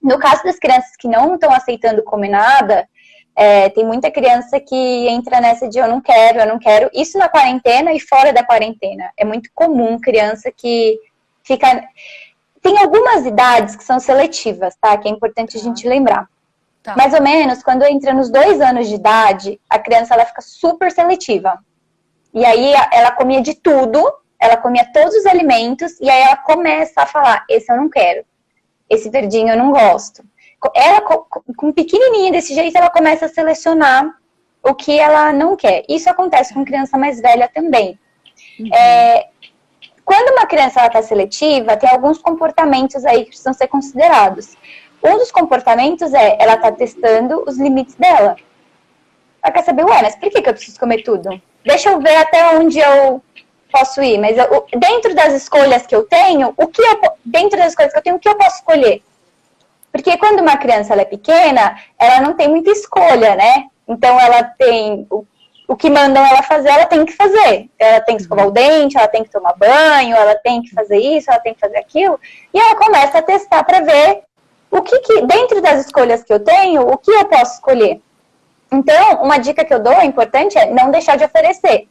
No caso das crianças que não estão aceitando comer nada, tem muita criança que entra nessa de eu não quero. Isso na quarentena e fora da quarentena. É muito comum criança que fica... Tem algumas idades que são seletivas, tá? Que é importante a gente lembrar. Tá. Mais ou menos, quando entra nos 2 anos de idade, a criança ela fica super seletiva. E aí ela comia de tudo, ela comia todos os alimentos, e aí ela começa a falar, esse eu não quero, esse verdinho eu não gosto. Ela, com pequenininha desse jeito, ela começa a selecionar o que ela não quer. Isso acontece com criança mais velha também. Uhum. Quando uma criança está seletiva, tem alguns comportamentos aí que precisam ser considerados. Um dos comportamentos ela tá testando os limites dela. Ela quer saber, mas por que eu preciso comer tudo? Deixa eu ver até onde eu posso ir. Mas dentro das escolhas que eu tenho, o que eu posso escolher? Porque quando uma criança ela é pequena, ela não tem muita escolha, né? Então ela tem o que mandam ela fazer, ela tem que fazer. Ela tem que escovar o dente, ela tem que tomar banho, ela tem que fazer isso, ela tem que fazer aquilo. E ela começa a testar para ver o que dentro das escolhas que eu tenho, o que eu posso escolher. Então, uma dica que eu dou, importante, é não deixar de oferecer.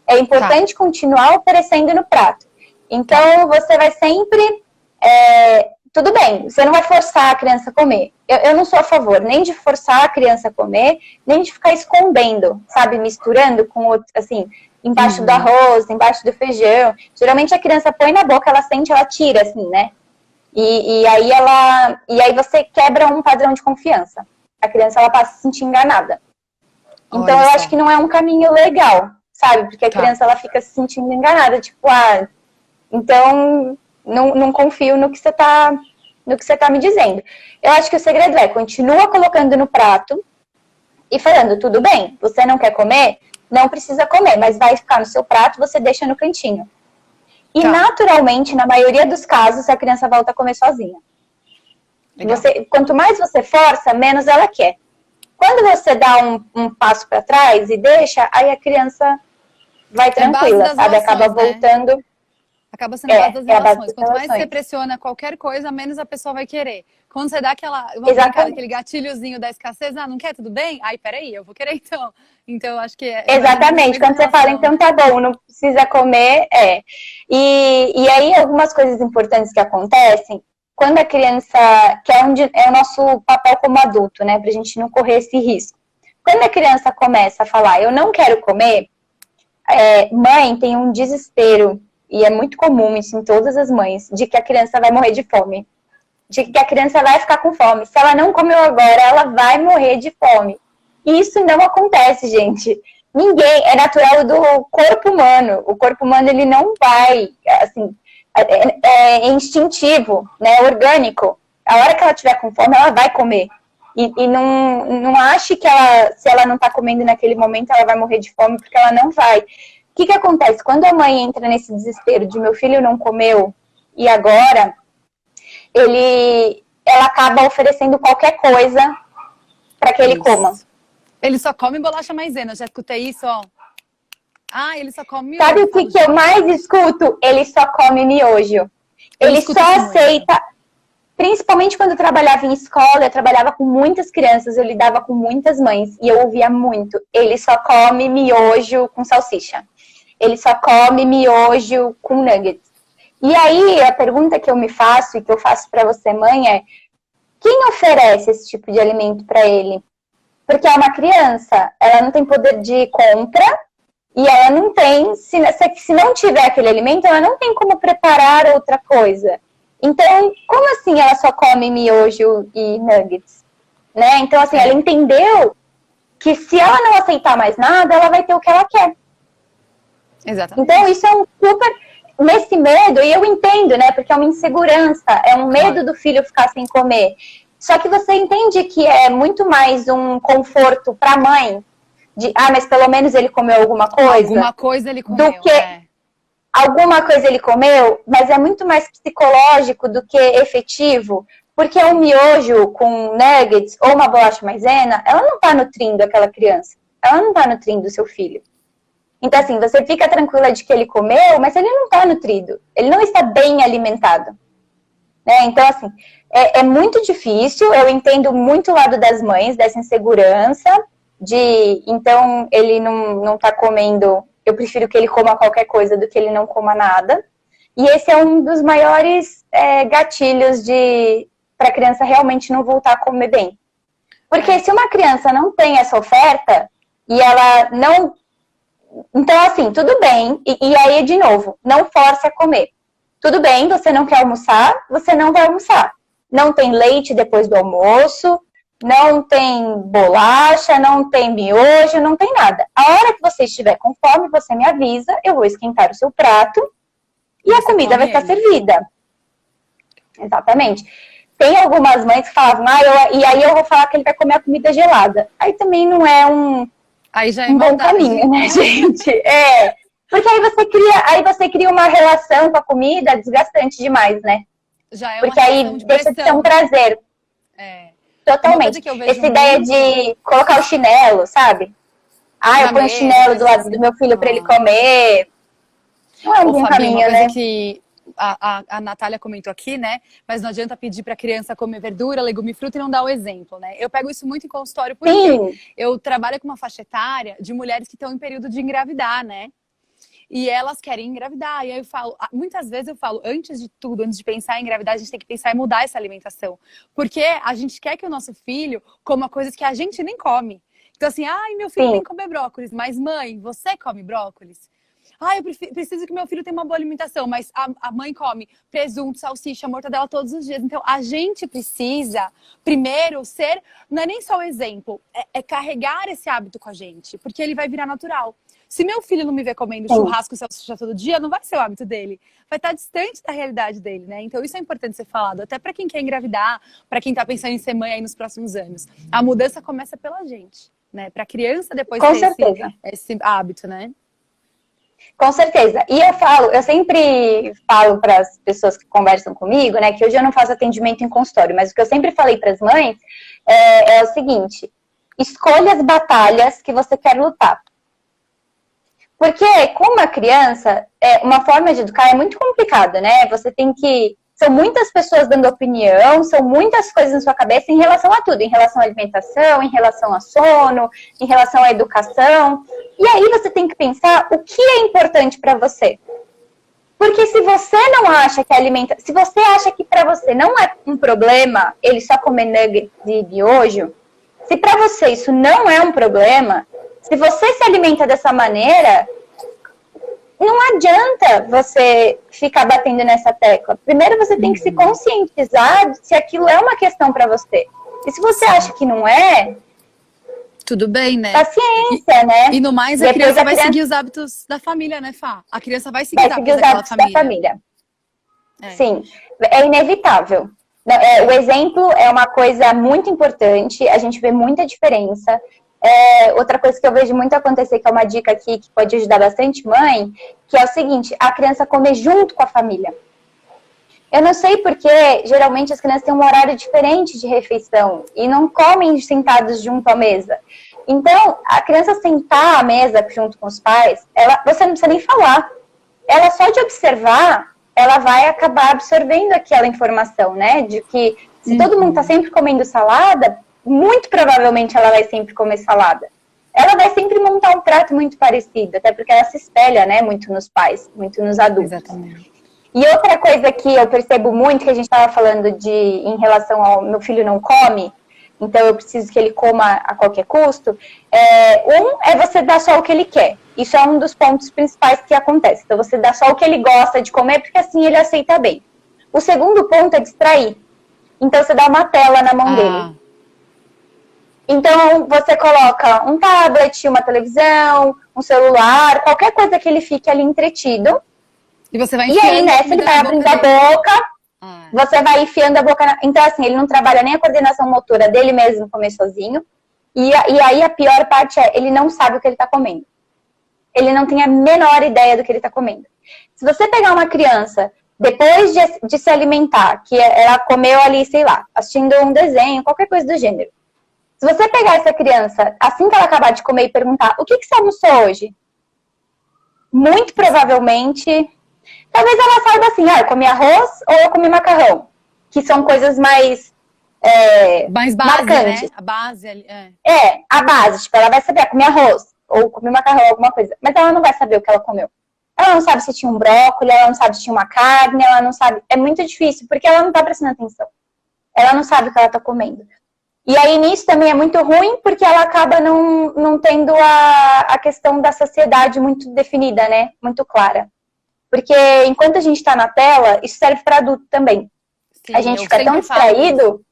É importante continuar oferecendo no prato. Então, você vai sempre... tudo bem, você não vai forçar a criança a comer. Eu não sou a favor nem de forçar a criança a comer, nem de ficar escondendo, sabe? Misturando com outro, assim, embaixo do arroz, embaixo do feijão. Geralmente a criança põe na boca, ela sente, ela tira, assim, né? E aí você quebra um padrão de confiança. A criança ela passa a se sentir enganada. Então eu acho que não é um caminho legal, sabe? Porque a criança ela fica se sentindo enganada, tipo, então não confio no que você tá me dizendo. Eu acho que o segredo continua colocando no prato e falando, tudo bem, você não quer comer? Não precisa comer, mas vai ficar no seu prato, você deixa no cantinho. E naturalmente, na maioria dos casos, a criança volta a comer sozinha. Quanto mais você força, menos ela quer. Quando você dá um passo para trás e deixa, aí a criança vai tranquila, sabe? Acaba voltando. Acaba sendo a base das relações. Quanto mais você pressiona qualquer coisa, menos a pessoa vai querer. Quando você dá aquele gatilhozinho da escassez, não quer, tudo bem? Ai, peraí, eu vou querer então. Então, eu acho que exatamente, quando você fala, então tá bom, não precisa comer, E aí, algumas coisas importantes que acontecem, quando a criança, que é o nosso papel como adulto, né, pra gente não correr esse risco. Quando a criança começa a falar, eu não quero comer, mãe tem um desespero, e é muito comum isso em todas as mães, de que a criança vai morrer de fome. De que a criança vai ficar com fome. Se ela não comeu agora, ela vai morrer de fome. E isso não acontece, gente. Ninguém, é natural do corpo humano. O corpo humano, ele não vai, assim, é instintivo, né, orgânico. A hora que ela tiver com fome, ela vai comer. E não ache que se ela não tá comendo naquele momento, ela vai morrer de fome, porque ela não vai. O que acontece? Quando a mãe entra nesse desespero de meu filho não comeu, e agora, ela acaba oferecendo qualquer coisa para que ele coma. Ele só come bolacha maisena, já escutei isso, ó. Ele só come miojo. Sabe o que eu mais escuto? Ele só come miojo. Ele só aceita... Principalmente quando eu trabalhava em escola, eu trabalhava com muitas crianças, eu lidava com muitas mães, e eu ouvia muito, ele só come miojo com salsicha. Ele só come miojo com nuggets. E aí, a pergunta que eu me faço, e que eu faço para você, mãe, é: quem oferece esse tipo de alimento para ele? Porque é uma criança, ela não tem poder de compra, e ela não tem, se não tiver aquele alimento, ela não tem como preparar outra coisa. Então, como assim ela só come miojo e nuggets? Né? Então, assim, ela entendeu que se ela não aceitar mais nada, ela vai ter o que ela quer. Exatamente. Então, isso é um super... Nesse medo, e eu entendo, né? Porque é uma insegurança, é um medo do filho ficar sem comer. Só que você entende que é muito mais um conforto para a mãe, de, mas pelo menos ele comeu alguma coisa. Alguma coisa ele comeu, do que alguma coisa ele comeu, mas é muito mais psicológico do que efetivo, porque um miojo com nuggets ou uma bolacha maisena, ela não está nutrindo aquela criança, ela não está nutrindo o seu filho. Então, assim, você fica tranquila de que ele comeu, mas ele não está nutrido, ele não está bem alimentado. né? Então, assim, é muito difícil, eu entendo muito o lado das mães, dessa insegurança, então, ele não tá comendo, eu prefiro que ele coma qualquer coisa do que ele não coma nada. E esse é um dos maiores gatilhos para a criança realmente não voltar a comer bem. Porque se uma criança não tem essa oferta, e ela não... Então, assim, tudo bem, e aí, de novo, não force a comer. Tudo bem, você não quer almoçar, você não vai almoçar. Não tem leite depois do almoço, não tem bolacha, não tem miojo, não tem nada. A hora que você estiver com fome, você me avisa, eu vou esquentar o seu prato e a comida vai estar servida. Exatamente. Tem algumas mães que falavam, e aí eu vou falar que ele vai comer a comida gelada. Aí também não é um bom caminho, né, gente? Porque aí você cria uma relação com a comida desgastante demais, né? Já é porque aí deixa de ser um prazer. Totalmente. Essa ideia de colocar o chinelo, sabe? Eu ponho o chinelo do lado do meu filho para ele comer. Não é um bom caminho, uma coisa né? que a Natália comentou aqui, né? Mas não adianta pedir para a criança comer verdura, legume e fruta e não dar o exemplo, né? Eu pego isso muito em consultório porque eu trabalho com uma faixa etária de mulheres que estão em período de engravidar, né? E elas querem engravidar. E aí eu falo, muitas vezes eu falo, antes de tudo, antes de pensar em engravidar, a gente tem que pensar em mudar essa alimentação. Porque a gente quer que o nosso filho coma coisas que a gente nem come. Então assim, meu filho tem que comer brócolis, mas mãe, você come brócolis? Eu preciso que meu filho tenha uma boa alimentação, mas a mãe come presunto, salsicha, mortadela todos os dias. Então a gente precisa, primeiro, não é nem só o exemplo, é carregar esse hábito com a gente, porque ele vai virar natural. Se meu filho não me vê comendo churrasco e salsicha todo dia, não vai ser o hábito dele. Vai estar distante da realidade dele, né? Então isso é importante ser falado, até para quem quer engravidar, para quem tá pensando em ser mãe aí nos próximos anos. A mudança começa pela gente, né? Para a criança depois ter esse hábito, né? Com certeza. E eu sempre falo para as pessoas que conversam comigo, né, que hoje eu não faço atendimento em consultório, mas o que eu sempre falei para as mães é o seguinte: escolha as batalhas que você quer lutar. Porque com uma criança, uma forma de educar é muito complicado, né? Você tem que... São muitas pessoas dando opinião, são muitas coisas na sua cabeça em relação a tudo. Em relação à alimentação, em relação a sono, em relação à educação. E aí você tem que pensar o que é importante para você. Porque se você não acha que se você acha que para você não é um problema ele só comer nugget de miojo, se para você isso não é um problema, se você se alimenta dessa maneira, não adianta você ficar batendo nessa tecla. Primeiro você tem que se conscientizar se aquilo é uma questão para você. E se você acha que não é... Tudo bem, né? Paciência, né? E no mais, a criança vai seguir os hábitos da família, né, Fá? A criança vai seguir os hábitos daquela família. Sim, é inevitável. O exemplo é uma coisa muito importante, a gente vê muita diferença. Outra coisa que eu vejo muito acontecer, que é uma dica aqui que pode ajudar bastante mãe, que é o seguinte: a criança comer junto com a família. Eu não sei porque, geralmente, as crianças têm um horário diferente de refeição e não comem sentados junto à mesa. Então, a criança sentar à mesa junto com os pais, você não precisa nem falar. Ela só de observar, ela vai acabar absorvendo aquela informação, né? De que se todo mundo está sempre comendo salada, muito provavelmente ela vai sempre comer salada. Ela vai sempre montar um prato muito parecido, até porque ela se espelha, né, muito nos pais, muito nos adultos. Exatamente. E outra coisa que eu percebo muito, que a gente estava falando em relação ao meu filho não come, então eu preciso que ele coma a qualquer custo, é você dar só o que ele quer. Isso é um dos pontos principais que acontece. Então você dá só o que ele gosta de comer, porque assim ele aceita bem. O segundo ponto é distrair. Então você dá uma tela na mão dele. Então, você coloca um tablet, uma televisão, um celular, qualquer coisa que ele fique ali entretido. E você vai enfiando. E aí, nessa, ele vai abrindo a boca, você vai enfiando a boca. Então, assim, ele não trabalha nem a coordenação motora dele mesmo comer sozinho. E aí, a pior parte ele não sabe o que ele está comendo. Ele não tem a menor ideia do que ele está comendo. Se você pegar uma criança, depois de se alimentar, que ela comeu ali, sei lá, assistindo um desenho, qualquer coisa do gênero. Se você pegar essa criança, assim que ela acabar de comer e perguntar, o que você almoçou hoje? Muito provavelmente, talvez ela saiba assim, eu comi arroz ou eu comi macarrão. que são coisas mais base, marcantes. Né? A base ali. A base. Tipo, ela vai saber comer arroz ou comer macarrão, alguma coisa. Mas ela não vai saber o que ela comeu. Ela não sabe se tinha um brócolis, ela não sabe se tinha uma carne, ela não sabe. É muito difícil, porque ela não tá prestando atenção. Ela não sabe o que ela tá comendo. E aí, nisso também é muito ruim, porque ela acaba não tendo a questão da saciedade muito definida, né? Muito clara. Porque enquanto a gente tá na tela, isso serve para adulto também. Sim, a gente fica tão distraído...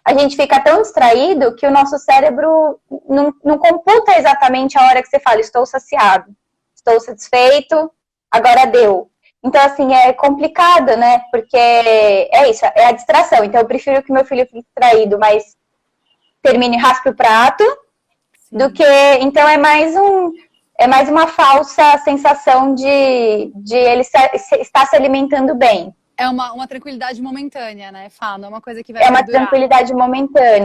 A gente fica tão distraído que o nosso cérebro não computa exatamente a hora que você fala, estou saciado, estou satisfeito, agora deu. Então, assim, é complicado, né? Porque é isso, é a distração. Então, eu prefiro que meu filho fique distraído, mas termine e raspe o prato, do que... Então, é mais uma falsa sensação de ele estar se alimentando bem. É uma tranquilidade momentânea, né, Fá? Não é uma coisa que vai durar. É uma tranquilidade momentânea.